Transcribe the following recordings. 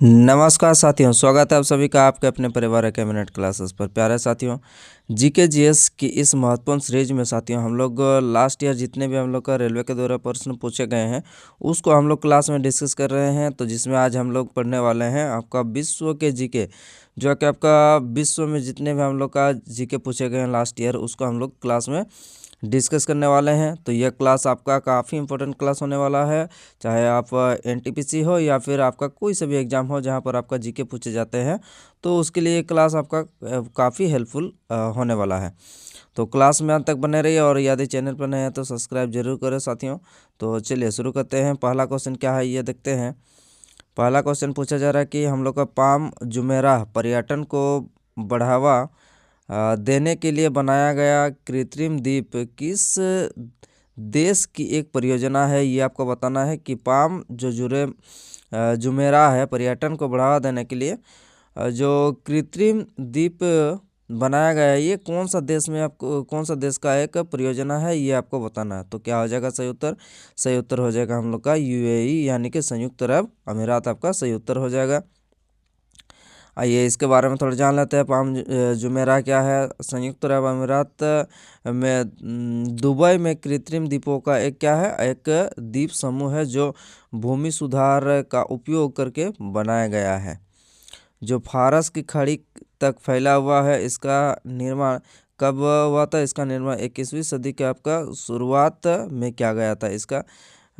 नमस्कार साथियों, स्वागत है आप सभी का आपके अपने परिवार के मिनट क्लासेस पर। प्यारे साथियों, जीके जीएस की इस महत्वपूर्ण सीरीज में साथियों हम लोग लास्ट ईयर जितने भी हम लोग का रेलवे के द्वारा प्रश्न पूछे गए हैं उसको हम लोग क्लास में डिस्कस कर रहे हैं। तो जिसमें आज हम लोग पढ़ने वाले हैं आपका विश्व के जीके, जो कि आपका विश्व में जितने भी हम लोग का जीके पूछे गए हैं लास्ट ईयर, उसको हम लोग क्लास में डिस्कस करने वाले हैं। तो यह क्लास आपका काफ़ी इंपॉर्टेंट क्लास होने वाला है, चाहे आप एनटीपीसी हो या फिर आपका कोई सा भी एग्ज़ाम हो जहां पर आपका जीके पूछे जाते हैं, तो उसके लिए ये क्लास आपका काफ़ी हेल्पफुल होने वाला है। तो क्लास में अंत तक बने रहिए और यदि चैनल पर नए हैं तो सब्सक्राइब जरूर करें साथियों। तो चलिए शुरू करते हैं। पहला क्वेश्चन क्या है ये देखते हैं। पहला क्वेश्चन पूछा जा रहा है कि हम लोग का पाम जुमेराह पर्यटन को बढ़ावा देने के लिए बनाया गया कृत्रिम द्वीप किस देश की एक परियोजना है, ये आपको बताना है कि पाम जो जुमेराह है पर्यटन को बढ़ावा देने के लिए जो कृत्रिम द्वीप बनाया गया है, ये कौन सा देश में आपको कौन सा देश का एक परियोजना है, ये आपको बताना है। तो क्या हो जाएगा सही उत्तर? सही उत्तर हो जाएगा हम लोग का यूएई यानी कि संयुक्त अरब अमीरात आपका सही उत्तर हो जाएगा। आइए इसके बारे में थोड़ा जान लेते हैं। पाम जुमेराह क्या है? संयुक्त अरब अमीरात में दुबई में कृत्रिम द्वीपों का एक क्या है, एक द्वीप समूह है जो भूमि सुधार का उपयोग करके बनाया गया है, जो फारस की खाड़ी तक फैला हुआ है। इसका निर्माण कब हुआ था? इसका निर्माण 21वीं सदी के आपका शुरुआत में किया गया था। इसका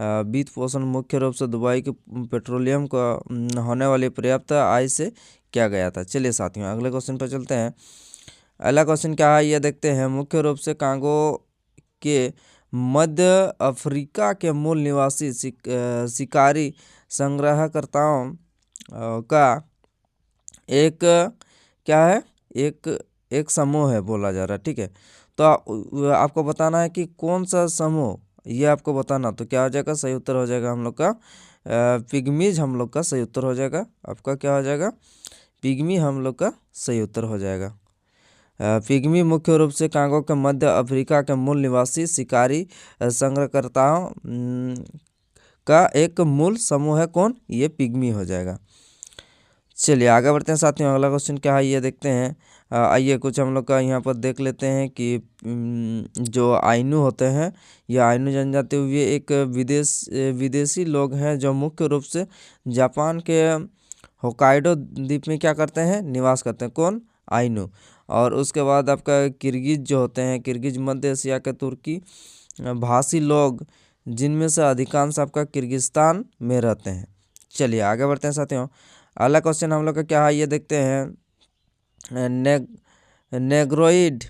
वित्त पोषण मुख्य रूप से दुबई के पेट्रोलियम का होने वाली पर्याप्त आय से किया गया था। चलिए साथियों अगले क्वेश्चन पर चलते हैं। अगला क्वेश्चन क्या है ये देखते हैं। मुख्य रूप से कांगो के मध्य अफ्रीका के मूल निवासी शिकारी संग्रहकर्ताओं का एक क्या है, एक समूह है बोला जा रहा है। ठीक है, तो आपको बताना है कि कौन सा समूह, ये आपको बताना। तो क्या हो जाएगा? सही उत्तर हो जाएगा हम लोग का पिग्मीज, हम लोग का सही उत्तर हो जाएगा। आपका क्या हो जाएगा? पिग्मी हम लोग का सही उत्तर हो जाएगा। पिग्मी मुख्य रूप से कांगो के मध्य अफ्रीका के मूल निवासी शिकारी संग्रहकर्ताओं का एक मूल समूह है। कौन? ये पिग्मी हो जाएगा। चलिए आगे बढ़ते हैं साथियों। अगला क्वेश्चन क्या है ये देखते हैं। आइए कुछ हम लोग का यहाँ पर देख लेते हैं कि जो आइनू होते हैं, ये आइनू जनजाति हुई एक विदेशी लोग हैं जो मुख्य रूप से जापान के होकाइडो द्वीप में क्या करते हैं, निवास करते हैं। कौन? आइनू। और उसके बाद आपका किर्गिज जो होते हैं, किर्गिज मध्य एशिया के तुर्की भाषी लोग, जिनमें से अधिकांश आपका किर्गिस्तान में रहते हैं। चलिए आगे बढ़ते हैं साथियों। अगला क्वेश्चन हम लोग का क्या है ये देखते हैं। नेग्रोइड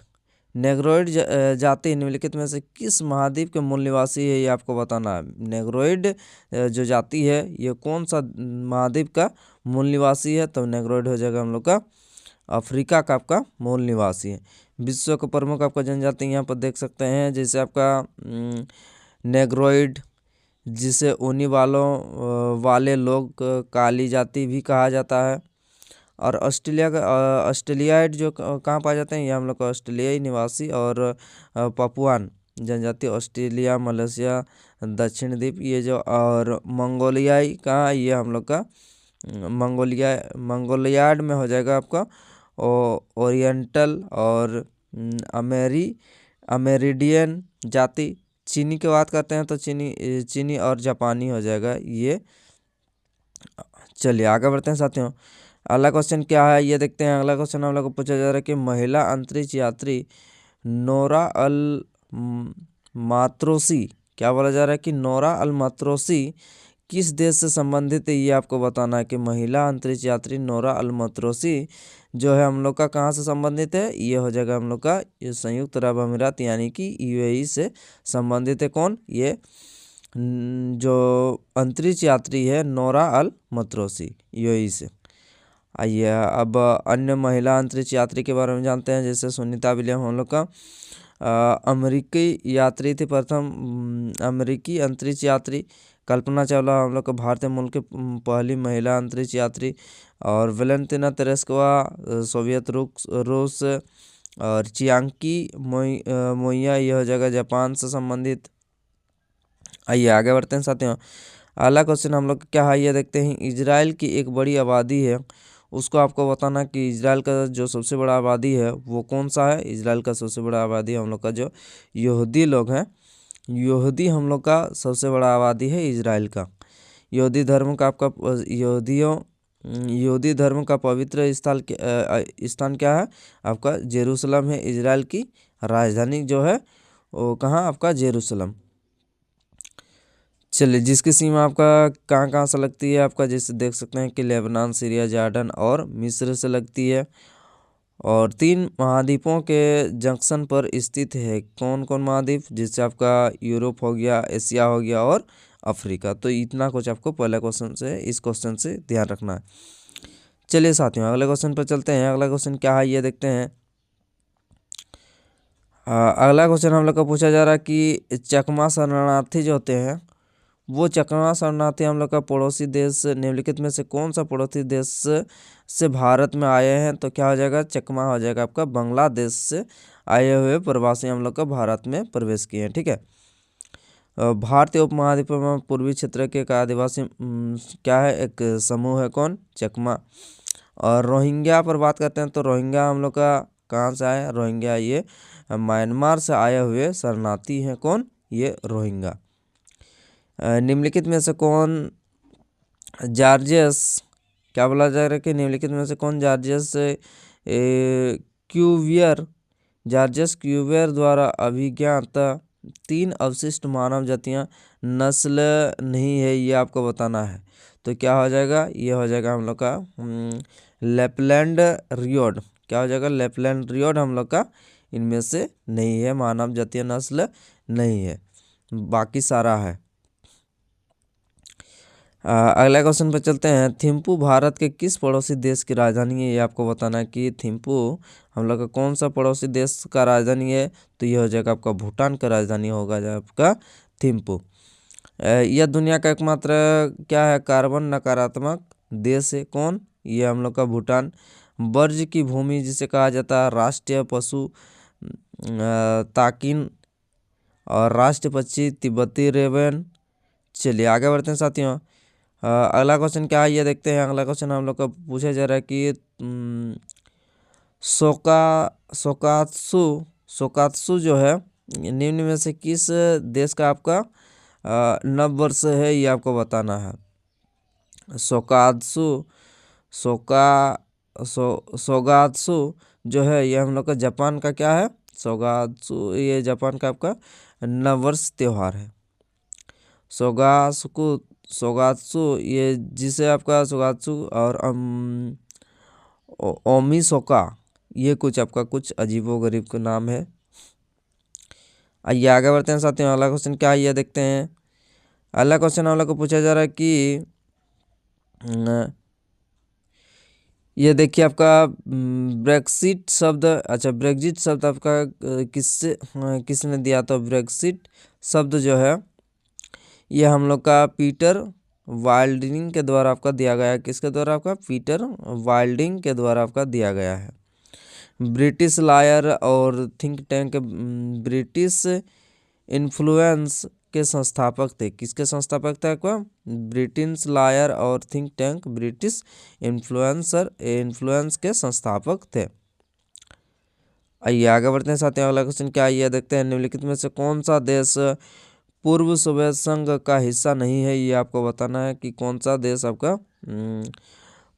नेग्रोइड जाति निम्नलिखित में से किस महाद्वीप के मूल निवासी है, ये आपको बताना है। नेग्रोइड जो जाति है ये कौन सा महाद्वीप का मूल निवासी है? तो नेग्रोइड हो जाएगा हम लोग का अफ्रीका का आपका मूल निवासी है। विश्व के प्रमुख आपका जनजाति यहाँ पर देख सकते हैं, जैसे आपका नेग्रोइड, जिसे ऊनी बालों वाले लोग काली जाति भी कहा जाता है। और ऑस्ट्रेलियाइड जो कहाँ पाए जाते हैं, ये हम लोग का ऑस्ट्रेलियाई निवासी और पपुआन जनजाति ऑस्ट्रेलिया, मलेशिया, दक्षिण द्वीप ये जो, और मंगोलियाई कहाँ, ये हम लोग का मंगोलियाड में हो जाएगा आपका ओरिएंटल और अमेरिडियन जाति। चीनी की बात करते हैं तो चीनी और जापानी हो जाएगा ये। चलिए आगे बढ़ते हैं साथियों। अगला क्वेश्चन क्या है ये देखते हैं। अगला क्वेश्चन हम लोग को पूछा जा रहा है कि महिला अंतरिक्ष यात्री नोरा अल मात्रोसी, क्या बोला जा रहा है कि नोरा अल मात्रोसी किस देश से संबंधित है, ये आपको बताना है कि महिला अंतरिक्ष यात्री नोरा अल मात्रोसी जो है हम लोग का कहाँ से संबंधित है, ये हो जाएगा हम लोग का ये संयुक्त अरब अमीरात यानी कि यूएई से संबंधित है। कौन? ये जो अंतरिक्ष यात्री है नोरा अल मात्रोसी, यूएई से। आइए अब अन्य महिला अंतरिक्ष यात्री के बारे में जानते हैं। जैसे सुनीता विलियम हम लोग का अमेरिकी यात्री थी, प्रथम अमेरिकी अंतरिक्ष यात्री। कल्पना चावला हम लोग का भारतीय मूल की पहली महिला अंतरिक्ष यात्री। और वेलेंटिना तेरेस्कोवा सोवियत रूस। और चियांकी मोइया ये हो जाएगा जापान से संबंधित। आइए आगे बढ़ते हैं साथियों। अगला क्वेश्चन हम लोग क्या है ये देखते हैं। इजराइल की एक बड़ी आबादी है, उसको आपको बताना कि इजराइल का जो सबसे बड़ा आबादी है वो कौन सा है। इजराइल का सबसे बड़ा आबादी हम लोग का जो यहूदी लोग हैं, यहूदी हम लोग का सबसे बड़ा आबादी है इजराइल का। यहूदी धर्म का आपका यहूदी धर्म का पवित्र स्थान क्या है आपका जेरूशलम है। इजराइल की राजधानी जो है वो कहाँ आपका जेरूशलम। चलिए, जिसकी सीमा आपका कहाँ कहाँ से लगती है आपका, जैसे देख सकते हैं कि लेबनान, सीरिया, जॉर्डन और मिस्र से लगती है। और 3 महाद्वीपों के जंक्शन पर स्थित है। कौन कौन महाद्वीप, जिससे आपका यूरोप हो गया, एशिया हो गया और अफ्रीका। तो इतना कुछ आपको पहले क्वेश्चन से, इस क्वेश्चन से ध्यान रखना है। चलिए साथियों, अगले क्वेश्चन पर चलते हैं। अगला क्वेश्चन क्या है ये देखते हैं। अगला क्वेश्चन हम लोग को पूछा जा रहा है कि चकमा शरणार्थी जो होते हैं, वो चकमा शरणार्थी हम लोग का पड़ोसी देश निम्नलिखित में से कौन सा पड़ोसी देश से भारत में आए हैं। तो क्या हो जाएगा, चकमा हो जाएगा आपका बांग्लादेश से आए हुए प्रवासी हम लोग का भारत में प्रवेश किए हैं। ठीक है। भारतीय उपमहाद्वीप में पूर्वी क्षेत्र के एक आदिवासी क्या है, एक समूह है, कौन, चकमा। और रोहिंग्या पर बात करते हैं तो रोहिंग्या हम लोग का कहाँ से आया, रोहिंग्या ये म्यांमार से आए हुए शरणार्थी हैं। कौन, ये रोहिंग्या। निम्नलिखित में से कौन जॉर्जियस, क्या बोला जा रहा है कि निम्नलिखित में से कौन जॉर्जियस क्यूवियर, जॉर्जियस क्यूवियर द्वारा अभिज्ञात 3 अवशिष्ट मानव जातियां नस्ल नहीं है, ये आपको बताना है। तो क्या हो जाएगा, ये हो जाएगा हम लोग का लेपलैंड रियोड। क्या हो जाएगा, लेपलैंड रियोड हम लोग का इनमें से नहीं है, मानव जातीय नस्ल नहीं है, बाकी सारा है। अगला क्वेश्चन पर चलते हैं। थिम्पू भारत के किस पड़ोसी देश की राजधानी है, ये आपको बताना है कि थिम्पू हम लोग का कौन सा पड़ोसी देश का राजधानी है। तो ये हो जाएगा आपका भूटान का राजधानी होगा जो आपका थिम्पू। यह दुनिया का एकमात्र क्या है, कार्बन नकारात्मक देश है। कौन, ये हम लोग का भूटान। वर्ज की भूमि जिसे कहा जाता है राष्ट्रीय पशु ताकिन और राष्ट्रीय पक्षी तिब्बती रेवन। चलिए आगे बढ़ते हैं साथियों। अगला क्वेश्चन क्या है ये देखते हैं। अगला क्वेश्चन हम लोग का पूछा जा रहा है कि सोकात्सु सोकात्सु जो है निम्न में से किस देश का आपका नव वर्ष है, ये आपको बताना है। सोगात्सु जो है ये हम लोग का जापान का क्या है, सोगात्सु, ये जापान का आपका नव वर्ष त्यौहार है। सोगात्सु ये जिसे आपका सोगात्सु और ओमिसोका, ये कुछ आपका कुछ अजीबोगरीब का नाम है। आइए आगे बढ़ते हैं साथियों। अगला क्वेश्चन क्या है ये देखते हैं। अगला क्वेश्चन हम लोग को पूछा जा रहा है कि ये देखिए आपका ब्रेक्सिट शब्द, अच्छा ब्रेक्जिट शब्द आपका किसने दिया। तो ब्रेक्सिट शब्द जो है ये हम लोग का पीटर वाइल्डिंग के द्वारा आपका दिया गया है। किसके द्वारा, आपका पीटर वाइल्डिंग के द्वारा आपका दिया गया है। ब्रिटिश लायर और थिंक टैंक ब्रिटिश इन्फ्लुएंस के संस्थापक थे। किसके संस्थापक थे आपका, ब्रिटिश लायर और थिंक टैंक ब्रिटिश इन्फ्लुएंस के संस्थापक थे। आइए आगे बढ़ते हैं साथियों। अगला क्वेश्चन क्या है ये देखते हैं। निम्नलिखित में से कौन सा देश पूर्व सोवियत संघ का हिस्सा नहीं है, ये आपको बताना है कि कौन सा देश आपका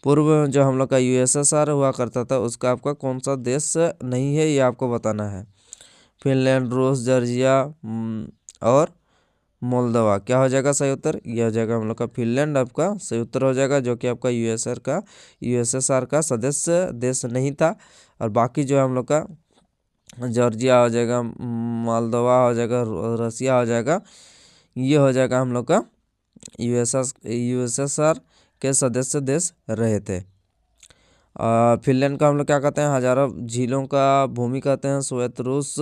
पूर्व जो हम लोग का यूएसएसआर हुआ करता था उसका आपका कौन सा देश नहीं है, ये आपको बताना है। फिनलैंड, रूस, जॉर्जिया और मोल्दोवा। क्या हो जाएगा सही उत्तर, यह हो जाएगा हम लोग का फिनलैंड आपका सही उत्तर हो जाएगा, जो कि आपका यूएसएसआर का सदस्य देश नहीं था। और बाकी जो है हम लोग का जॉर्जिया हो जाएगा, मोल्दोवा हो जाएगा, रसिया हो जाएगा, ये हो जाएगा हम लोग का यूएसएसआर के सदस्य देश रहे थे। फिनलैंड का हम लोग क्या कहते हैं, हजारों झीलों का भूमि कहते हैं। सोवियत रूस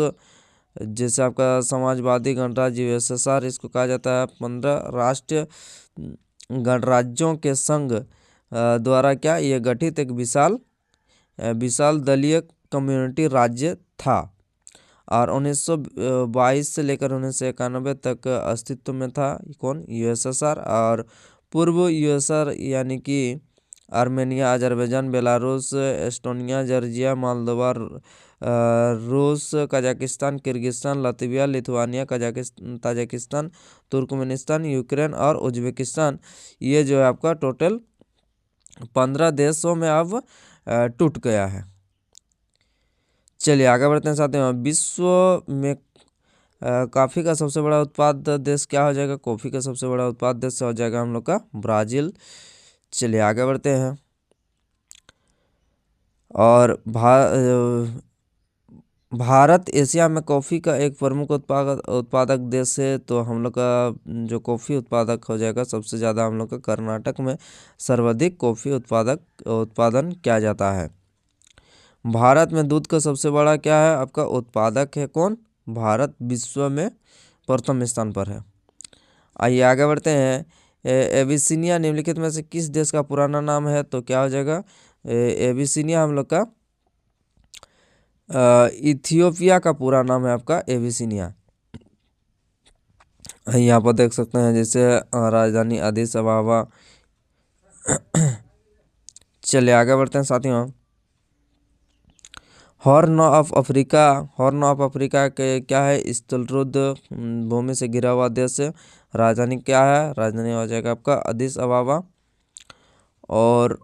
जैसे आपका समाजवादी गणराज्य यूएसएसआर इसको कहा जाता है। 15 राष्ट्रीय गणराज्यों के संघ द्वारा क्या ये गठित एक विशाल दलीय कम्युनिटी राज्य था। और 1922 से लेकर 1991 तक अस्तित्व में था। कौन? यूएसएसआर। और पूर्व यूएसआर यानी कि Armenia, Azerbaijan, Belarus, Estonia, Georgia, Moldova, रूस, Kazakhstan, Kyrgyzstan, Latvia, Lithuania, Tajikistan, Turkmenistan, Ukraine और उज्बेकिस्तान, ये जो है आपका टोटल 15 देशों में अब टूट गया है। चलिए आगे बढ़ते हैं साथियों। विश्व में कॉफ़ी का सबसे बड़ा उत्पाद देश क्या हो जाएगा? कॉफ़ी का सबसे बड़ा उत्पाद देश हो जाएगा हम लोग का ब्राज़ील। चलिए आगे बढ़ते हैं। और भारत एशिया में कॉफ़ी का एक प्रमुख उत्पादक देश है। तो हम लोग का जो कॉफ़ी उत्पादक हो जाएगा सबसे ज़्यादा हम लोग का कर्नाटक में सर्वाधिक कॉफ़ी उत्पादन किया जाता है। भारत में दूध का सबसे बड़ा क्या है? आपका उत्पादक है कौन? भारत विश्व में प्रथम स्थान पर है। आइए आगे बढ़ते हैं। एबिसिनिया निम्नलिखित में से किस देश का पुराना नाम है? तो क्या हो जाएगा? एबिसिनिया हम लोग का इथियोपिया का पूरा नाम है आपका एबिसिनिया। यहाँ पर देख सकते हैं जैसे राजधानी अदिस अबाबा। चलिए आगे बढ़ते हैं साथियों। हॉर्न ऑफ अफ्रीका के क्या है? स्थलरुद्ध भूमि से घिरा हुआ देश है। राजधानी क्या है? राजधानी हो जाएगा आपका अदिस अबाबा। और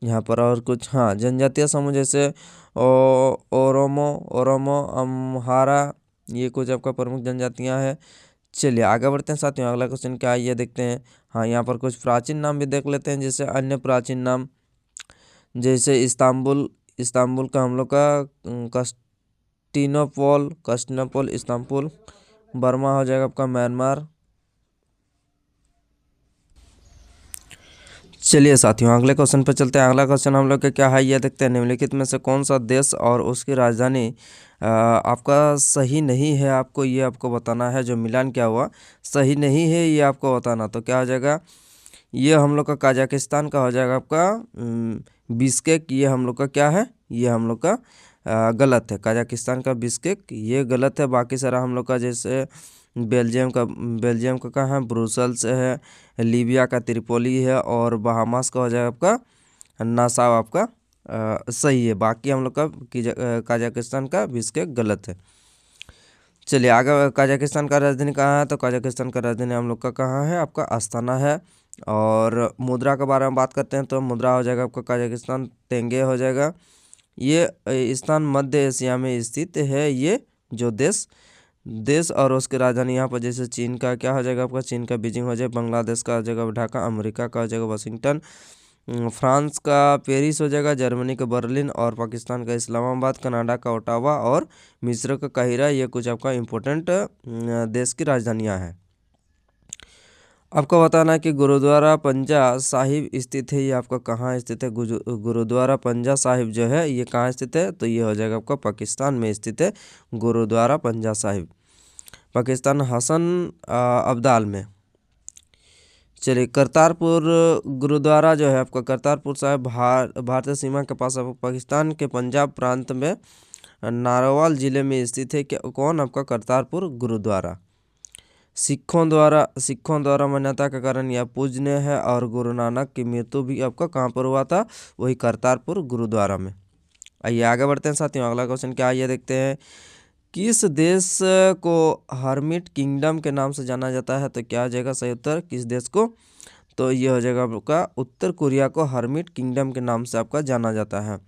यहाँ पर और कुछ जनजातीय समूह जैसे ओरोमो, अम्हारा, ये कुछ आपका प्रमुख जनजातियाँ हैं। चलिए आगे बढ़ते हैं साथियों। अगला क्वेश्चन क्या है ये देखते हैं। यहाँ पर कुछ प्राचीन नाम भी देख लेते हैं। जैसे अन्य प्राचीन नाम जैसे इस्तांबुल का हम लोग का कस्टिनोपोल इस्तांबुल। बर्मा हो जाएगा आपका म्यांमार। चलिए साथियों अगले क्वेश्चन पर चलते हैं। अगला क्वेश्चन हम लोग के क्या है ये देखते हैं। निम्नलिखित में से कौन सा देश और उसकी राजधानी आपका सही नहीं है? आपको बताना है। जो मिलान क्या हुआ सही नहीं है ये आपको बताना। तो क्या हो जाएगा? ये हम लोग का कजाकिस्तान का हो जाएगा आपका बिश्केक। ये हम लोग का क्या है? ये हम लोग का गलत है। कजाकिस्तान का बिश्केक ये गलत है। बाकी सारा हम लोग का जैसे बेल्जियम का कहाँ है? ब्रुसल्स है। लीबिया का त्रिपोली है। और बहामास का हो जाएगा आपका नासाउ आपका सही है। बाकी हम लोग का कजाकिस्तान का बिश्केक गलत है। चलिए आगे। कजाकिस्तान का राजधानी कहाँ है? तो कजाकिस्तान का राजधानी हम लोग का कहाँ है? आपका अस्ताना है। और मुद्रा के बारे में बात करते हैं तो मुद्रा हो जाएगा आपका कजाकिस्तान तेंगे हो जाएगा। ये स्थान मध्य एशिया में स्थित है। ये जो देश और उसकी राजधानी यहाँ पर जैसे चीन का क्या हो जाएगा? आपका चीन का बीजिंग हो जाएगा। बांग्लादेश का हो जाएगा ढाका। अमेरिका का हो जाएगा वाशिंगटन। फ्रांस का पेरिस हो जाएगा। जर्मनी का बर्लिन। और पाकिस्तान का इस्लामाबाद। कनाडा का ओटावा। और मिस्र का काहिरा। ये कुछ आपका इम्पोर्टेंट देश की राजधानियाँ हैं। आपको बताना है कि गुरुद्वारा पंजा साहिब स्थित है। ये आपका कहाँ स्थित है? गुरुद्वारा पंजा साहिब जो है ये कहाँ स्थित है? तो ये हो जाएगा आपका पाकिस्तान में स्थित है। गुरुद्वारा पंजा साहिब पाकिस्तान हसन अब्दाल में। चलिए करतारपुर गुरुद्वारा जो है आपका करतारपुर साहिब भारतीय सीमा के पास पाकिस्तान के पंजाब प्रांत में नारोवाल जिले में स्थित है। कौन? आपका करतारपुर गुरुद्वारा। सिखों द्वारा मान्यता के कारण यह पूजनीय है। और गुरु नानक की मृत्यु भी आपका कहाँ पर हुआ था? वही करतारपुर गुरुद्वारा में। आइए आगे बढ़ते हैं साथियों। अगला क्वेश्चन क्या है ये देखते हैं। किस देश को हर्मिट किंगडम के नाम से जाना जाता है? तो क्या हो जाएगा सही उत्तर? किस देश को? तो ये हो जाएगा आपका उत्तर कोरिया को हर्मिट किंगडम के नाम से आपका जाना जाता है।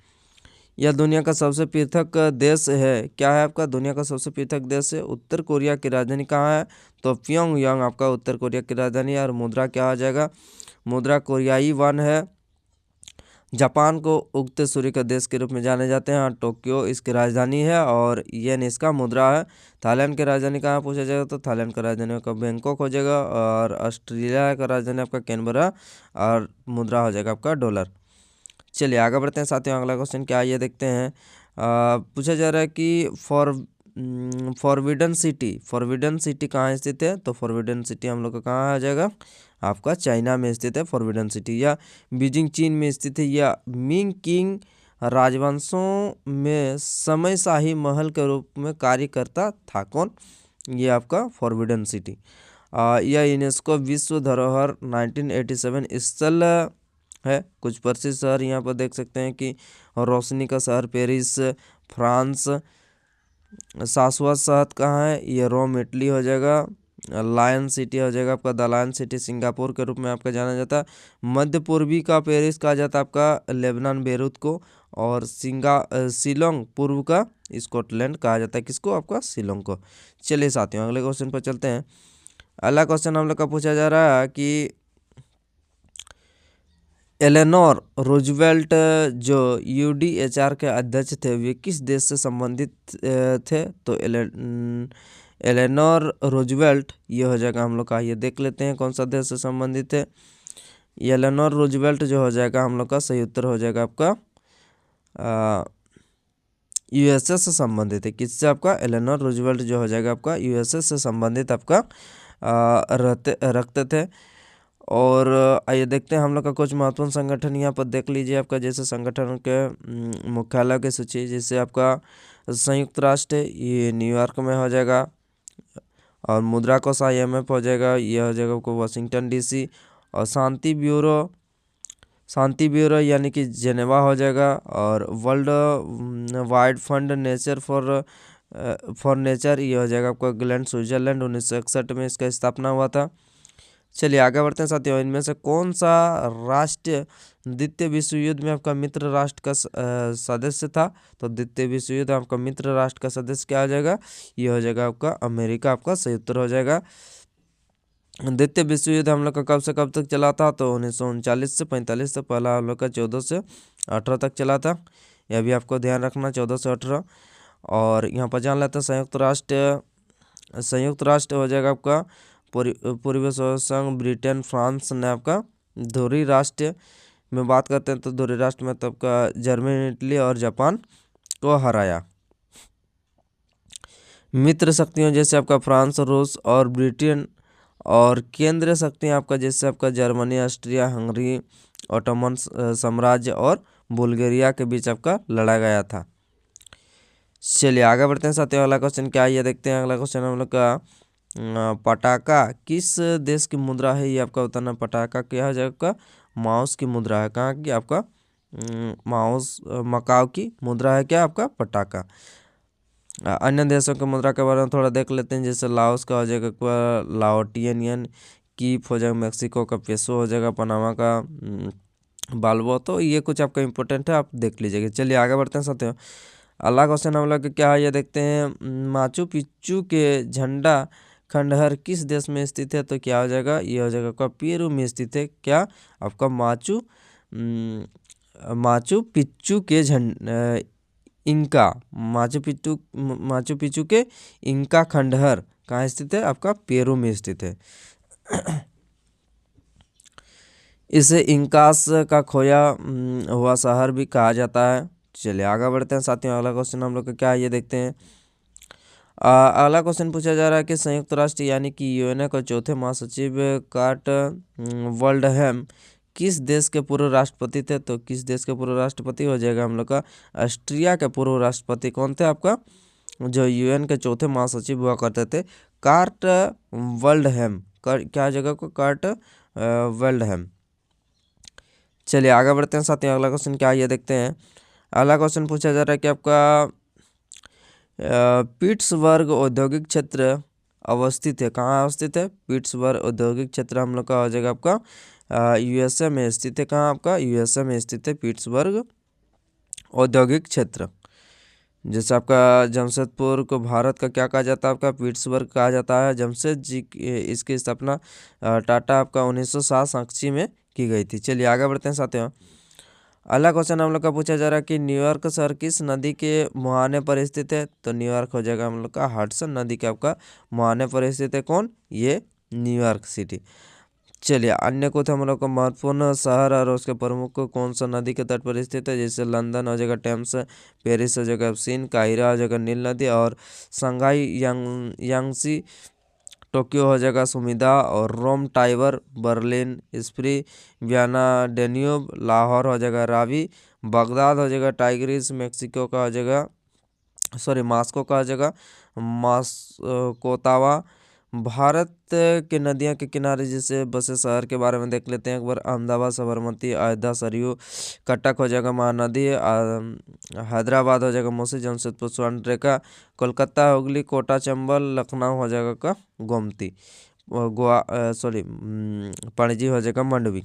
यह दुनिया का सबसे पृथक देश है। क्या है आपका? दुनिया का सबसे पृथक देश है। उत्तर कोरिया की राजधानी कहाँ है? तो प्योंगयांग आपका उत्तर कोरिया की राजधानी है। और मुद्रा क्या हो जाएगा? मुद्रा कोरियाई वन है। जापान को उगते सूर्य का देश के रूप में जाने जाते हैं। और टोक्यो इसकी राजधानी है। और येन इसका मुद्रा है। थाईलैंड की राजधानी कहाँ पूछा जाएगा? तो थाईलैंड का राजधानी आपका बैंकॉक हो जाएगा। और ऑस्ट्रेलिया का राजधानी आपका कैनबरा। और मुद्रा हो जाएगा आपका डॉलर। चलिए आगे बढ़ते हैं साथियों। अगला क्वेश्चन क्या है ये देखते हैं। पूछा जा रहा है कि फॉरबिडन सिटी कहाँ स्थित है? तो फॉरबिडन सिटी हम लोग का कहाँ आ जाएगा? आपका चाइना में स्थित है फॉरबिडन सिटी। या बीजिंग चीन में स्थित है। या मिंग किंग राजवंशों में समय शाही महल के रूप में कार्य करता था। कौन? ये आपका फॉरबिडन सिटी। यह यूनेस्को विश्व धरोहर 1987 स्थल है। कुछ प्रसिद्ध शहर यहाँ पर देख सकते हैं कि रोशनी का शहर पेरिस फ्रांस। शाश्वत शहर कहाँ है? ये रोम इटली हो जाएगा। लायन सिटी हो जाएगा आपका, द लायन सिटी सिंगापुर के रूप में आपका जाना जाता है। मध्य पूर्वी का पेरिस कहा जाता है आपका लेबनान बेरूत को। और शिलोंग पूर्व का स्कॉटलैंड कहा जाता है। किसको? आपका शिलोंग को। चलिए साथियों अगले क्वेश्चन पर चलते हैं। अगला क्वेश्चन हम लोग का पूछा जा रहा है कि एलेनोर रूजवेल्ट जो UDHR के अध्यक्ष थे वे किस देश से संबंधित थे? तो एलेनोर रूजवेल्ट ये हो जाएगा हम लोग का, ये देख लेते हैं कौन सा देश से संबंधित है। एलेनोर रूजवेल्ट जो हो जाएगा हम लोग का सही उत्तर हो जाएगा आपका USA से संबंधित है। किससे? आपका एलेनोर रूजवेल्ट जो हो जाएगा आपका USA से संबंधित आपका रखते थे। और आइए देखते हैं हम लोग का कुछ महत्वपूर्ण संगठन यहाँ पर देख लीजिए आपका, जैसे संगठन के मुख्यालय की सूची, जैसे आपका संयुक्त राष्ट्र ये न्यूयॉर्क में हो जाएगा। और मुद्रा कोष IMF हो जाएगा, ये हो जाएगा आपको वाशिंगटन DC। और शांति ब्यूरो यानी कि जेनेवा हो जाएगा। और world wide fund nature for nature ये हो जाएगा आपका ग्लैंड स्विट्जरलैंड। 1961 में इसका स्थापना हुआ था। चलिए आगे बढ़ते हैं साथियों। इनमें से कौन सा राष्ट्र द्वितीय विश्व युद्ध में आपका मित्र राष्ट्र का सदस्य था? तो द्वितीय विश्व युद्ध आपका मित्र राष्ट्र का सदस्य क्या हो जाएगा? ये हो जाएगा आपका अमेरिका, आपका सही उत्तर हो जाएगा। द्वितीय विश्व युद्ध हम लोग का कब से कब तक चला था? तो 1939 से 45 तक। पहला हम लोग का 14 से 18 तक चला था। यह भी आपको ध्यान रखना, 14 से 18। और यहाँ पर जान लेते हैं संयुक्त राष्ट्र हो जाएगा आपका पूर्वी सोवियत संघ, ब्रिटेन, फ्रांस ने आपका धुरी राष्ट्र में बात करते हैं तो धुरी राष्ट्र में तब का जर्मनी, इटली और जापान को हराया। मित्र शक्तियों जैसे आपका फ्रांस, रूस और ब्रिटेन। और केंद्रीय शक्तियाँ आपका जैसे आपका जर्मनी, ऑस्ट्रिया, हंगरी, ओटोमन साम्राज्य और बुल्गारिया के बीच आपका लड़ा गया था। चलिए आगे बढ़ते हैं साथियों। अगला क्वेश्चन क्या है ये देखते हैं। अगला क्वेश्चन हम लोग का पटाका किस देश की मुद्रा है? ये आपका बताना। पटाका क्या हो जाएगा आपका? माउस की मुद्रा है। कहाँ की? आपका मकाओ की मुद्रा है क्या आपका पटाका। अन्य देशों की मुद्रा के बारे में थोड़ा देख लेते हैं। जैसे लाओस का हो जाएगा लाओटियन यन, कीप हो जाएगा मैक्सिको का पेसो हो जाएगा, पनामा का बाल्बो। तो ये कुछ आपका इंपॉर्टेंट है, आप देख लीजिएगा। चलिए आगे बढ़ते हैं साथियों। अगला क्वेश्चन हम लोग क्या है ये देखते हैं। माचू पिच्चू के झंडा खंडहर किस देश में स्थित है? तो क्या हो जाएगा? ये हो जाएगा आपका पेरू में स्थित है। क्या? आपका माचू पिच्चू के माचू पिच्चू के इंका खंडहर कहाँ स्थित है? आपका पेरू में स्थित है। इसे इंकास का खोया हुआ शहर भी कहा जाता है। चलिए आगे बढ़ते हैं साथियों। अगला क्वेश्चन हम लोग का क्या है ये देखते हैं। अगला क्वेश्चन पूछा जा रहा है कि संयुक्त राष्ट्र यानी कि UN का चौथे महासचिव कार्ट वर्ल्डहैम किस देश के पूर्व राष्ट्रपति थे? तो किस देश के पूर्व राष्ट्रपति हो जाएगा हम लोग का? ऑस्ट्रिया के पूर्व राष्ट्रपति कौन थे आपका? जो UN के चौथे महासचिव हुआ करते थे, कार्ट वर्ल्डहैम। क्या जगह को? कार्ट वर्ल्डहैम। चलिए आगे बढ़ते हैं साथियों। अगला क्वेश्चन क्या है ये देखते हैं। अगला क्वेश्चन पूछा जा रहा है कि आपका पिट्सबर्ग औद्योगिक क्षेत्र अवस्थित है। कहाँ अवस्थित है? पिट्सबर्ग औद्योगिक क्षेत्र हम लोग का हो जाएगा आपका USA में स्थित है। कहाँ? आपका USA में स्थित है पिट्सबर्ग औद्योगिक क्षेत्र। जैसे आपका जमशेदपुर को भारत का क्या कहा जाता है? आपका पिट्सबर्ग कहा जाता है। जमशेद जी इसकी स्थापना टाटा आपका 1907 सांची में की गई थी। चलिए आगे बढ़ते हैं साथियों। अगला क्वेश्चन हम लोग का पूछा जा रहा है कि न्यूयॉर्क शहर किस नदी के मुहाने पर स्थित है? तो न्यूयॉर्क हो जाएगा हम लोग का हडसन नदी के आपका मुहाने पर स्थित है। कौन? ये न्यूयॉर्क सिटी। चलिए अन्य कुछ हम लोग का महत्वपूर्ण शहर और उसके प्रमुख कौन सा नदी के तट पर स्थित है? जैसे लंदन हो जाएगा टेम्स, पेरिस हो जाएगा सीन, काहिरा हो जाएगा नील नदी और शंघाई यांगसी टोक्यो हो जाएगा सुमिदा, और Rome Tiber, Berlin Spree, Vienna Danube, Lahore हो जाएगा रावी, बगदाद हो जाएगा टाइग्रिस, मेक्सिको का हो जाएगा मास्को का हो जाएगा मास्कोतावा। भारत के नदियां के किनारे जैसे बसे शहर के बारे में देख लेते हैं एक बार। अहमदाबाद, साबरमती, अयोध्या, सरयू, कटक हो जाएगा महानदी, हैदराबाद हो जाएगा मूसी, जमशेदपुर स्वर्णरेखा, कोलकाता हुगली, कोटा चंबल, लखनऊ हो जाएगा का गोमती, पणजी हो जाएगा मंडवी।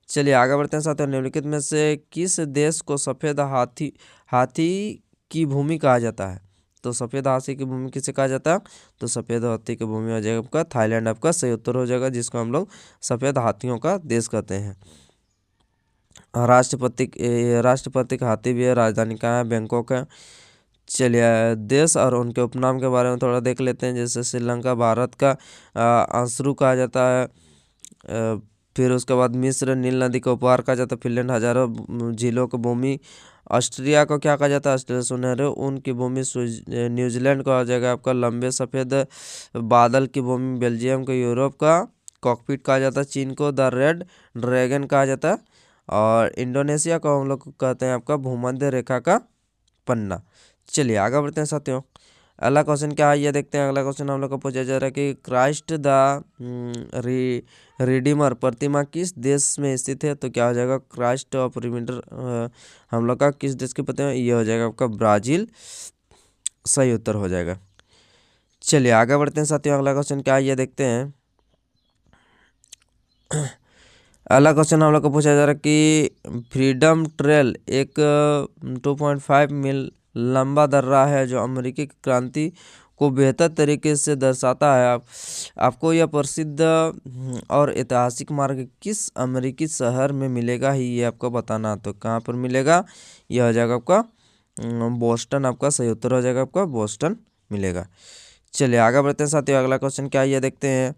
चलिए आगे बढ़ते हैं साथियों। निम्नलिखित में से किस देश को सफ़ेद हाथी हाथी की भूमि कहा जाता है? तो सफ़ेद हाथी की भूमि किसे कहा जाता है? तो सफ़ेद हाथी की भूमि हो जाएगा आपका थाईलैंड, आपका सही उत्तर हो जाएगा, जिसको हम लोग सफ़ेद हाथियों का देश कहते हैं। राष्ट्रपति का हाथी भी है। राजधानी कहाँ है? बैंकॉक है। चलिए देश और उनके उपनाम के बारे में थोड़ा देख लेते हैं। जैसे श्रीलंका भारत का अंशरू कहा जाता है। फिर उसके बाद मिस्र नील नदी का उपहार कहा जाता है। फिनलैंड हजारों झीलों की भूमि। ऑस्ट्रिया को क्या कहा जाता है? ऑस्ट्रेलिया सुनहरे ऊन की भूमि। न्यूजीलैंड को आ जाएगा आपका लंबे सफ़ेद बादल की भूमि। बेल्जियम को यूरोप का कॉकपिट कहा जाता है। चीन को द रेड ड्रैगन कहा जाता है। और इंडोनेशिया को हम लोग कहते हैं आपका भूमध्य रेखा का पन्ना। चलिए आगे बढ़ते हैं साथियों। अगला क्वेश्चन क्या है ये देखते हैं। अगला क्वेश्चन हम लोग को पूछा जा रहा है कि क्राइस्ट द रिडीमर प्रतिमा किस देश में स्थित है? तो क्या हो जाएगा? क्राइस्ट ऑफ रिडीमर हम लोग का किस देश की प्रतिमा? ये हो जाएगा आपका ब्राज़ील, सही उत्तर हो जाएगा। चलिए आगे बढ़ते हैं साथियों। अगला क्वेश्चन क्या है ये देखते हैं। अगला क्वेश्चन हम लोग को पूछा जा रहा है कि फ्रीडम ट्रेल एक 2.5 मील लंबा दर्रा है जो अमेरिकी क्रांति को बेहतर तरीके से दर्शाता है। आपको यह प्रसिद्ध और ऐतिहासिक मार्ग किस अमेरिकी शहर में मिलेगा ही ये आपको बताना। तो कहाँ पर मिलेगा? यह हो जाएगा आपका बोस्टन, आपका सही उत्तर हो जाएगा, आपका बोस्टन मिलेगा। चलिए आगे बढ़ते हैं साथियों। अगला क्वेश्चन क्या है ये देखते हैं।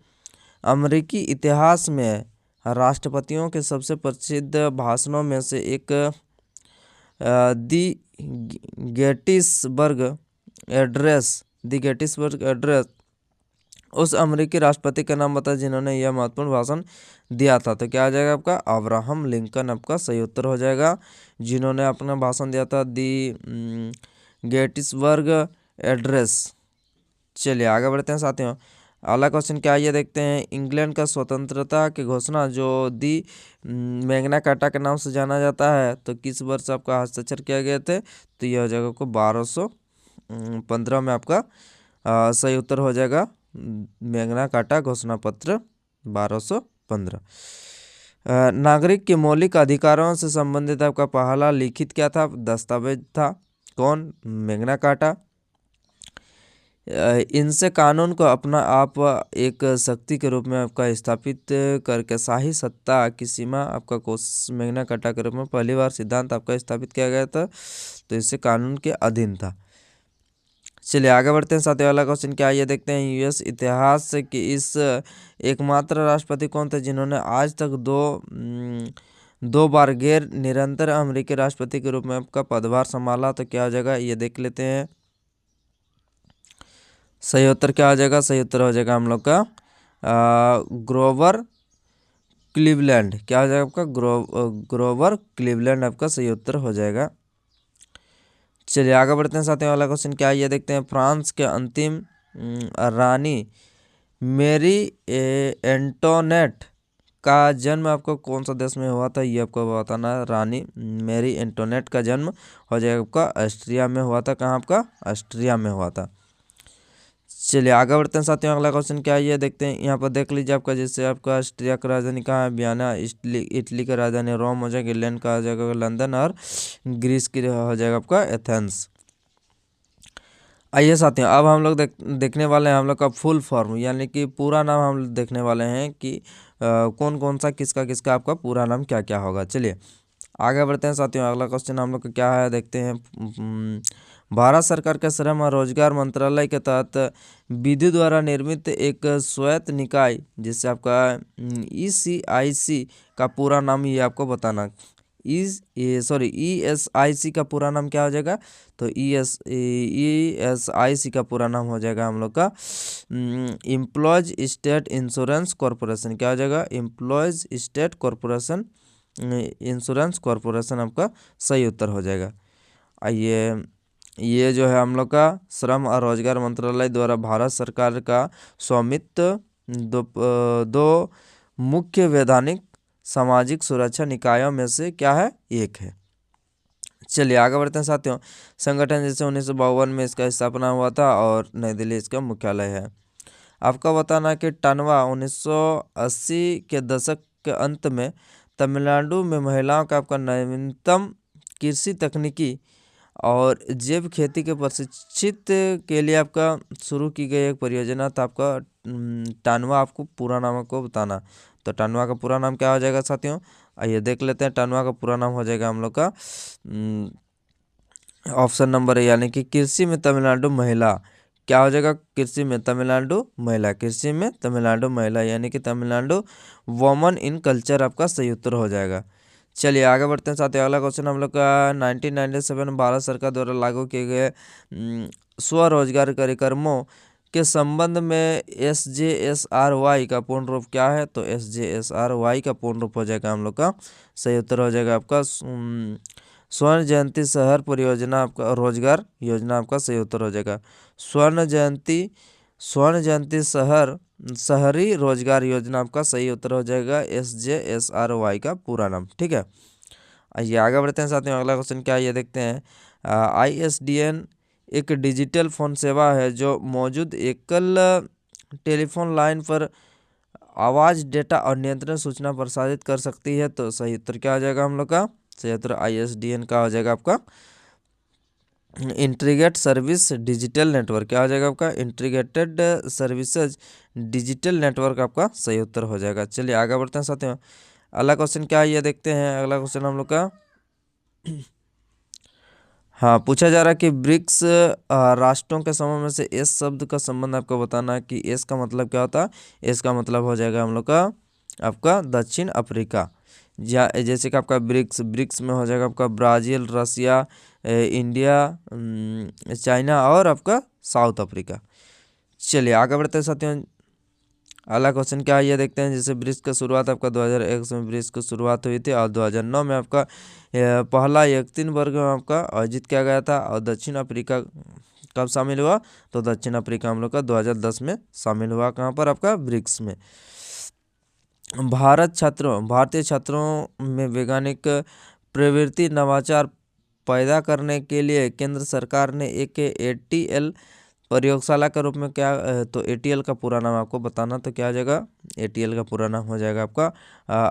अमेरिकी इतिहास में राष्ट्रपतियों के सबसे प्रसिद्ध भाषणों में से एक दी गेटिसबर्ग एड्रेस उस अमेरिकी राष्ट्रपति का नाम बताए जिन्होंने यह महत्वपूर्ण भाषण दिया था। तो क्या आ जाएगा आपका? अब्राहम लिंकन, आपका सही उत्तर हो जाएगा, जिन्होंने अपना भाषण दिया था दी गेटिसबर्ग एड्रेस। चलिए आगे बढ़ते हैं साथियों। अगला क्वेश्चन क्या है ये देखते हैं। इंग्लैंड का स्वतंत्रता की घोषणा जो दी मैग्ना कार्टा के नाम से जाना जाता है, तो किस वर्ष आपका हस्ताक्षर किया गया थे? तो यह हो जाएगा आपको 1215 में आपका सही उत्तर हो जाएगा। मैग्ना कार्टा घोषणा पत्र 1215। नागरिक के मौलिक अधिकारों से संबंधित आपका पहला लिखित क्या था? दस्तावेज था। कौन? Magna carta. इनसे कानून को अपना आप एक शक्ति के रूप में आपका स्थापित करके शाही सत्ता की सीमा आपका मैग्ना कार्टा के रूप में पहली बार सिद्धांत आपका स्थापित किया गया था। तो इससे कानून के अधीन था। चलिए आगे बढ़ते हैं साथियों। अगला क्वेश्चन क्या है ये देखते हैं। यूएस इतिहास के इस एकमात्र राष्ट्रपति कौन थे जिन्होंने आज तक दो बार गैर निरंतर अमेरिकी राष्ट्रपति के रूप में आपका पदभार संभाला? तो क्या हो जाएगा ये देख लेते हैं। सही उत्तर क्या हो जाएगा? सही उत्तर हो जाएगा हम लोग का ग्रोवर क्लीवलैंड। क्या हो जाएगा आपका? ग्रोवर क्लीवलैंड आपका सही उत्तर हो जाएगा। चलिए आगे बढ़ते हैं साथियों। अगला क्वेश्चन क्या है ये देखते हैं। फ्रांस के अंतिम रानी मेरी एंटोनेट का जन्म आपको कौन सा देश में हुआ था? ये आपको बताना है। रानी मेरी एंटोनेट का जन्म हो जाएगा आपका ऑस्ट्रिया में हुआ था। कहाँ? आपका ऑस्ट्रिया में हुआ था। चलिए आगे बढ़ते हैं साथियों। अगला क्वेश्चन क्या है ये देखते हैं। यहाँ पर देख लीजिए आपका जैसे आपका ऑस्ट्रिया का राजधानी कहाँ है? वियना। इटली का राजधानी रोम हो जाएगा। इंग्लैंड का हो जाएगा लंदन। और ग्रीस की हो जाएगा आपका एथेंस। आइए साथियों अब हम लोग देखने वाले हैं हम लोग का फुल फॉर्म, यानी कि पूरा नाम हम देखने वाले हैं कि कौन कौन सा किसका किसका आपका पूरा नाम क्या क्या होगा। चलिए आगे बढ़ते हैं साथियों। अगला क्वेश्चन हम लोग का क्या है देखते हैं। भारत सरकार के श्रम और रोजगार मंत्रालय के तहत विधि द्वारा निर्मित एक स्वायत्त निकाय जिससे आपका ECIC का पूरा नाम ये आपको बताना। ESIC का पूरा नाम क्या हो जाएगा? तो ESIC का पूरा नाम हो जाएगा हम लोग का एम्प्लॉयज स्टेट इंश्योरेंस कॉरपोरेशन। क्या हो जाएगा? Employees state corporation insurance corporation आपका सही उत्तर हो जाएगा। आइए, ये जो है हम लोग का श्रम और रोजगार मंत्रालय द्वारा भारत सरकार का स्वामित्व दो मुख्य वैधानिक सामाजिक सुरक्षा निकायों में से क्या है? एक है। चलिए आगे बढ़ते हैं साथियों। संगठन जैसे 1952 में इसका स्थापना हुआ था और नई दिल्ली इसका मुख्यालय है। आपका बताना कि टनवा 1980 के दशक के अंत में तमिलनाडु में महिलाओं का आपका नवीनतम कृषि तकनीकी और जैव खेती के प्रशिक्षित के लिए आपका शुरू की गई एक परियोजना था आपका टानवा। आपको पूरा नाम को बताना, तो टानवा का पूरा नाम क्या हो जाएगा साथियों? आइए देख लेते हैं। टानवा का पूरा नाम हो जाएगा हम लोग का ऑप्शन नंबर यानी कि कृषि में तमिलनाडु महिला। क्या हो जाएगा? कृषि में तमिलनाडु महिला, कृषि में तमिलनाडु महिला यानी कि तमिलनाडु वुमन इन कल्चर आपका सही उत्तर हो जाएगा। चलिए आगे बढ़ते हैं साथियों। अगला क्वेश्चन हम लोग का 1997 भारत सरकार द्वारा लागू किए गए स्वरोजगार कार्यक्रमों के संबंध में SJSRY का पूर्ण रूप क्या है? तो SJSRY का पूर्ण रूप हो जाएगा हम लोग का सही उत्तर हो जाएगा आपका स्वर्ण जयंती शहर परियोजना आपका रोजगार योजना आपका सही उत्तर हो जाएगा। स्वर्ण जयंती शहरी रोजगार योजना आपका सही उत्तर हो जाएगा SJSRY का पूरा नाम। ठीक है, आइए आगे बढ़ते हैं साथियों। अगला क्वेश्चन क्या है ये देखते हैं। ISDN एक डिजिटल फ़ोन सेवा है जो मौजूद एकल टेलीफोन लाइन पर आवाज़, डेटा और नियंत्रण सूचना प्रसारित कर सकती है। तो सही उत्तर क्या हो जाएगा हम लोग का? सही उत्तर ISDN का हो जाएगा आपका इंटीग्रेटेड सर्विस डिजिटल नेटवर्क। क्या हो जाएगा आपका? इंटीग्रेटेड सर्विसेज डिजिटल नेटवर्क आपका सही उत्तर हो जाएगा। चलिए आगे बढ़ते हैं साथियों। अगला क्वेश्चन क्या है ये देखते हैं। अगला क्वेश्चन हम लोग का हाँ पूछा जा रहा है कि ब्रिक्स राष्ट्रों के समूह में से एस शब्द का संबंध आपको बताना है कि एस का मतलब क्या होता है। एस का मतलब हो जाएगा हम लोग का आपका दक्षिण अफ्रीका। जैसे कि आपका ब्रिक्स में हो जाएगा आपका ब्राज़ील, रसिया, इंडिया, चाइना और आपका साउथ अफ्रीका। चलिए आगे बढ़ते हैं साथियों। अगला क्वेश्चन क्या है ये देखते हैं। जैसे ब्रिक्स का शुरुआत आपका 2001 में ब्रिक्स की शुरुआत हुई थी और 2009 में आपका पहला 3 वर्ग में आपका आयोजित किया गया था। और दक्षिण अफ्रीका कब शामिल हुआ? तो दक्षिण अफ्रीका हम लोग का 2010 में शामिल हुआ। कहाँ पर? आपका ब्रिक्स में। भारतीय छात्रों में वैज्ञानिक प्रवृत्ति नवाचार पैदा करने के लिए केंद्र सरकार ने एक ATL प्रयोगशाला के रूप में क्या तो ATL का पूरा नाम आपको बताना, तो क्या हो जाएगा? ATL का पूरा नाम हो जाएगा आपका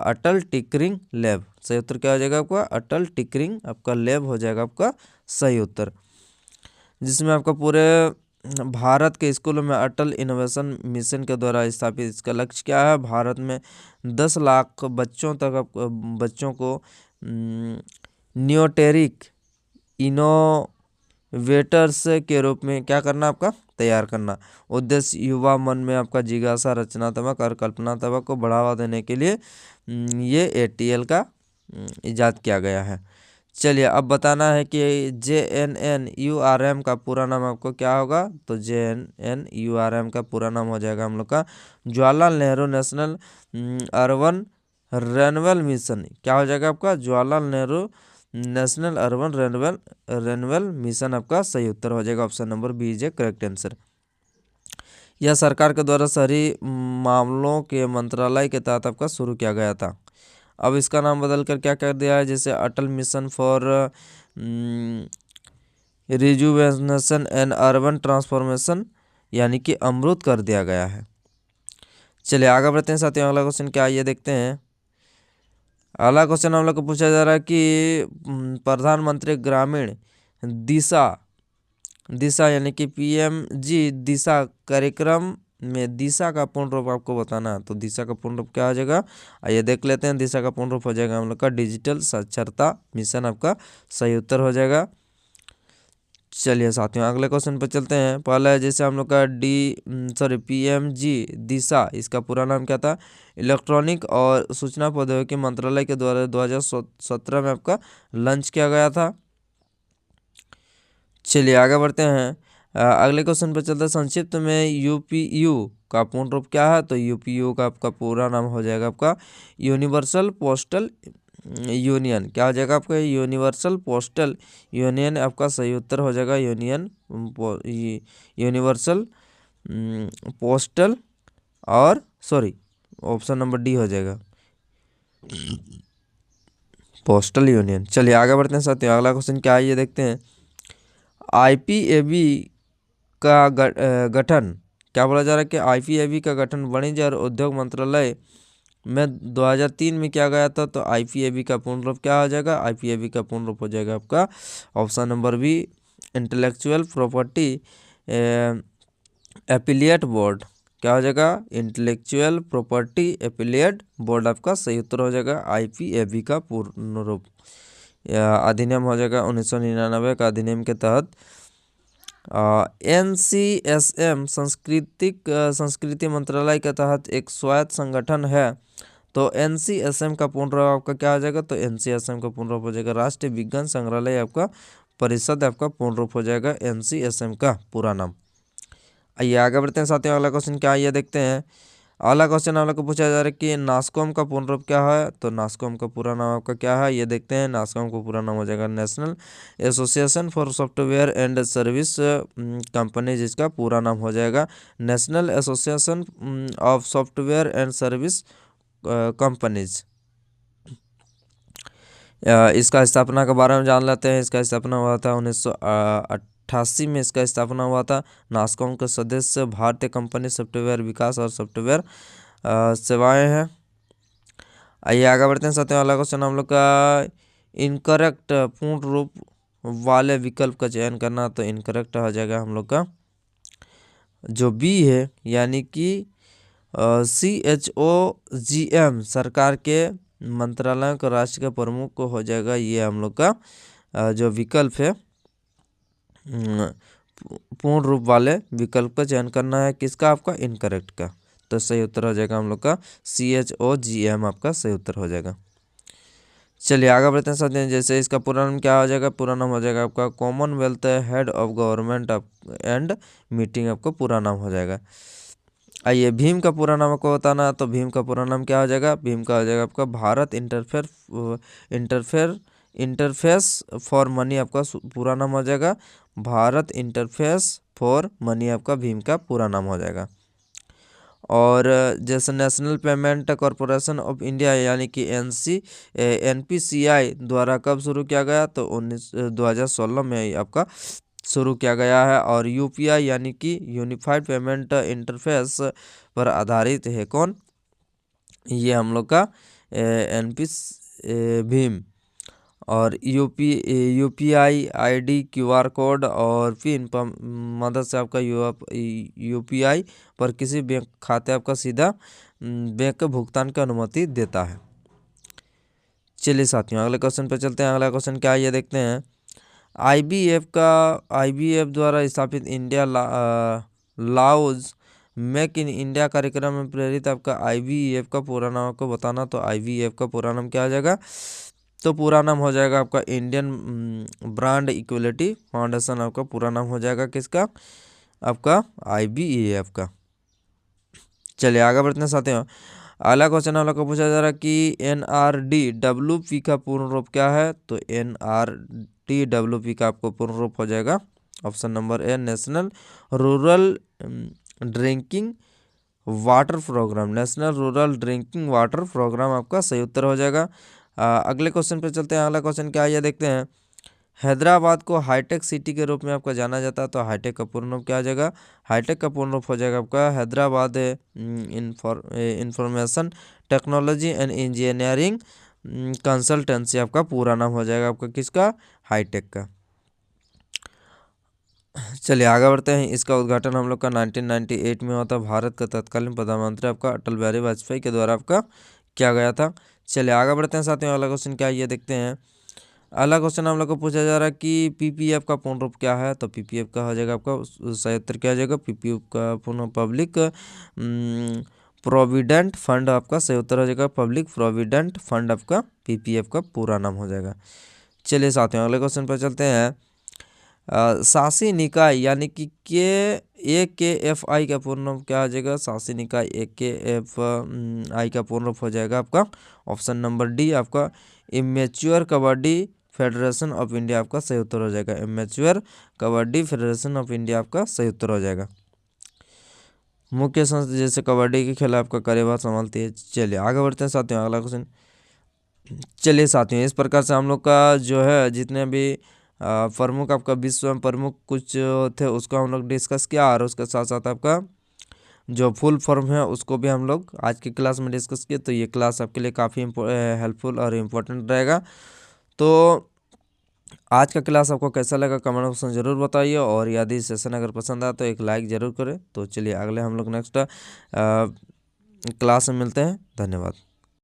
अटल टिंकरिंग लैब। सही उत्तर क्या हो जाएगा आपका? अटल टिंकरिंग आपका लैब हो जाएगा आपका सही उत्तर, जिसमें आपका पूरे भारत के स्कूलों में अटल इनोवेशन मिशन के द्वारा स्थापित। इसका लक्ष्य क्या है? भारत में 10 लाख बच्चों को न्यूटेरिक इनोवेटर्स के रूप में क्या करना? आपका तैयार करना। उद्देश्य युवा मन में आपका जिज्ञासा, रचनात्मक और कल्पनात्मक को बढ़ावा देने के लिए ये ATL का इजाद किया गया है। चलिए अब बताना है कि JNNURM का पूरा नाम आपको क्या होगा? तो JNNURM का पूरा नाम हो जाएगा हम लोग का Jawaharlal Nehru National Urban Renewal Mission. क्या हो जाएगा आपका? Jawaharlal Nehru National Urban Renewal Mission आपका सही उत्तर हो जाएगा। Option number B is a correct answer. यह सरकार के द्वारा शहरी मामलों के मंत्रालय के तहत आपका शुरू किया गया था। अब इसका नाम बदल कर क्या कर दिया है? जैसे Atal mission for rejuvenation and urban transformation यानी कि अमृत कर दिया गया है। चलिए आगे बढ़ते हैं साथियों। अगला क्वेश्चन क्या है ये देखते हैं। अगला क्वेश्चन हम लोग को पूछा जा रहा है कि प्रधानमंत्री ग्रामीण दिशा यानी कि PMG दिशा कार्यक्रम में दिशा का पूर्ण रूप आपको बताना है। तो दिशा का पूर्ण रूप क्या हो जाएगा? आइए देख लेते हैं। दिशा का पूर्ण रूप हो जाएगा हम लोग का डिजिटल साक्षरता मिशन आपका सही उत्तर हो जाएगा। चलिए साथियों अगले क्वेश्चन पर चलते हैं। पहला है जैसे हम लोग का PMG दिशा, इसका पूरा नाम क्या था? इलेक्ट्रॉनिक और सूचना प्रौद्योगिकी मंत्रालय के द्वारा 2017 में आपका लॉन्च किया गया था। चलिए आगे बढ़ते हैं। अगले क्वेश्चन पर चलते हैं। संक्षिप्त में यूपीयू का पूर्ण रूप क्या है? तो यूपीयू का आपका पूरा नाम हो जाएगा आपका यूनिवर्सल पोस्टल यूनियन। क्या हो जाएगा आपका? यूनिवर्सल पोस्टल यूनियन आपका सही उत्तर हो जाएगा। यूनिवर्सल पोस्टल और सॉरी ऑप्शन नंबर डी हो जाएगा पोस्टल यूनियन। चलिए आगे बढ़ते हैं साथियों। अगला क्वेश्चन क्या है ये देखते हैं। IPAB का गठन, क्या बोला जा रहा है कि IPAB का गठन वाणिज्य और उद्योग मंत्रालय में 2003 में किया गया था। तो IPAB का पूर्ण रूप क्या हो जाएगा? IPAB का पूर्ण रूप हो जाएगा आपका option number B Intellectual Property Appellate Board. क्या हो जाएगा? इंटेलेक्चुअल प्रॉपर्टी एपिलिएट बोर्ड आपका सही उत्तर हो जाएगा। IPAB का पूर्ण रूप अधिनियम हो जाएगा 1999 का अधिनियम के तहत। NCSM संस्कृति मंत्रालय के तहत एक स्वायत्त संगठन है। तो NCSM का पूर्ण रूप आपका क्या हो जाएगा? तो NCSM का पूर्ण रूप हो जाएगा राष्ट्रीय विज्ञान संग्रहालय आपका परिषद आपका पूर्ण रूप हो जाएगा NCSM का पूरा नाम। आइए आगे बढ़ते हैं साथियों। अगला क्वेश्चन क्या है ये देखते हैं। अगला क्वेश्चन आप लोग को पूछा जा रहा है कि नास्कॉम का पूर्ण रूप क्या है? तो नास्कॉम का पूरा नाम आपका क्या है ये देखते हैं। नास्कॉम का पूरा नाम हो जाएगा national association for software and service companies, इसका पूरा नाम हो जाएगा national association of software and service companies. इसका स्थापना के बारे में जान लेते हैं। इसका स्थापना हुआ था 1988 में इसका स्थापना हुआ था। नास्कॉम के सदस्य भारतीय कंपनी सॉफ्टवेयर विकास और सॉफ्टवेयर सेवाएं हैं। आइए आगे बढ़ते हैं साथियों। अगला क्वेश्चन हम लोग का इनकरेक्ट पूर्ण रूप वाले विकल्प का चयन करना। तो इनकरेक्ट हो जाएगा हम लोग का जो बी है, यानी कि CHOGM सरकार के मंत्रालयों का राष्ट्र का प्रमुख को हो जाएगा। ये हम लोग का जो विकल्प है पूर्ण रूप वाले विकल्प का चयन करना है। किसका? आपका इनकरेक्ट का। तो सही उत्तर हो जाएगा हम लोग का CHOGM आपका सही उत्तर हो जाएगा। चलिए आगे बढ़ते हैं साथियों। जैसे इसका पूरा नाम क्या हो जाएगा? पूरा नाम हो जाएगा आपका Commonwealth head of government and meeting, आपको पूरा नाम हो जाएगा। आइए भीम का पूरा नाम आपको बताना। तो भीम का पूरा नाम क्या हो जाएगा? भीम का हो जाएगा आपका भारत इंटरफेस फॉर मनी, आपका पूरा नाम हो जाएगा भारत इंटरफेस फॉर मनी, आपका भीम का पूरा नाम हो जाएगा। और जैसे national payment corporation of India यानी कि NPCI द्वारा कब शुरू किया गया? तो 2016 में आपका शुरू किया गया है। और UPI यानी कि यूनिफाइड पेमेंट इंटरफेस पर आधारित है। कौन? ये हम लोग का भीम। और UPI ID QR कोड और पिन पर मदद से आपका UPI पर किसी बैंक खाते आपका सीधा बैंक भुगतान की अनुमति देता है। चलिए साथियों अगले क्वेश्चन पर चलते हैं। अगला क्वेश्चन क्या है ये देखते हैं। IBF द्वारा स्थापित इंडिया लाउज मेक इन इंडिया कार्यक्रम में प्रेरित आपका IBF का पूरा नाम आपको बताना। तो IBF का पूरा नाम क्या आ जाएगा? तो पूरा नाम हो जाएगा आपका इंडियन ब्रांड इक्वलिटी फाउंडेशन, आपका पूरा नाम हो जाएगा किसका? आपका IBF का। चलिए आगे बढ़ते हैं साथियों। अगला क्वेश्चन हम लोग को पूछा जा रहा है कि NRDWP का पूर्ण रूप क्या है? तो NRDWP का आपको पूर्ण रूप हो जाएगा option number A National Rural Drinking Water Programme. National Rural Drinking Water Programme आपका सही उत्तर हो जाएगा। अगले क्वेश्चन पे चलते हैं। अगला क्वेश्चन क्या है ये देखते हैं। हैदराबाद को हाईटेक सिटी के रूप में आपका जाना जाता है। तो हाईटेक का पूर्ण रूप क्या आ जाएगा? हाईटेक का पूर्ण रूप हो जाएगा आपका Hyderabad information technology and engineering consultancy, आपका पूरा नाम हो जाएगा आपका किसका? हाईटेक का। चलिए आगे बढ़ते हैं। इसका उद्घाटन हम लोग का 1998 में हुआ था। भारत का तत्कालीन प्रधानमंत्री आपका अटल बिहारी वाजपेयी के द्वारा आपका किया गया था। चलिए आगे बढ़ते हैं साथियों। अगला क्वेश्चन क्या है ये देखते हैं। अगला क्वेश्चन हम लोग को पूछा जा रहा है कि पीपीएफ का पूर्ण रूप क्या है। तो पीपीएफ का हो जाएगा आपका सही उत्तर क्या हो जाएगा, पीपीएफ का पूर्ण पब्लिक प्रोविडेंट फंड आपका सही उत्तर हो जाएगा, पब्लिक प्रोविडेंट फंड आपका पीपीएफ का पूरा नाम हो जाएगा। चलिए साथियों अगले क्वेश्चन पर चलते हैं। शासी निकाय यानी कि AKFI का पूर्ण रूप क्या हो जाएगा, शासी निकाय AKFI का पूर्ण रूप हो जाएगा आपका ऑप्शन नंबर डी आपका immature kabaddi federation of India आपका सही उत्तर हो जाएगा, immature kabaddi federation of India आपका सही उत्तर हो जाएगा। मुख्य संस्था जैसे कबड्डी के खेल आपका कार्यभार संभालती है। चलिए आगे बढ़ते हैं साथियों अगला क्वेश्चन। चलिए साथियों इस प्रकार से हम लोग का जो है जितने भी प्रमुख आपका विश्व में प्रमुख कुछ थे उसको हम लोग डिस्कस किया, और उसके साथ साथ आपका जो फुल फॉर्म है उसको भी हम लोग आज की क्लास में डिस्कस किए। तो ये क्लास आपके लिए काफ़ी हेल्पफुल और इम्पोर्टेंट रहेगा। तो आज का क्लास आपको कैसा लगा कमेंट ऑप्शन ज़रूर बताइए, और यदि सेशन अगर पसंद आया तो एक लाइक ज़रूर करें। तो चलिए अगले हम लोग नेक्स्ट क्लास में मिलते हैं। धन्यवाद।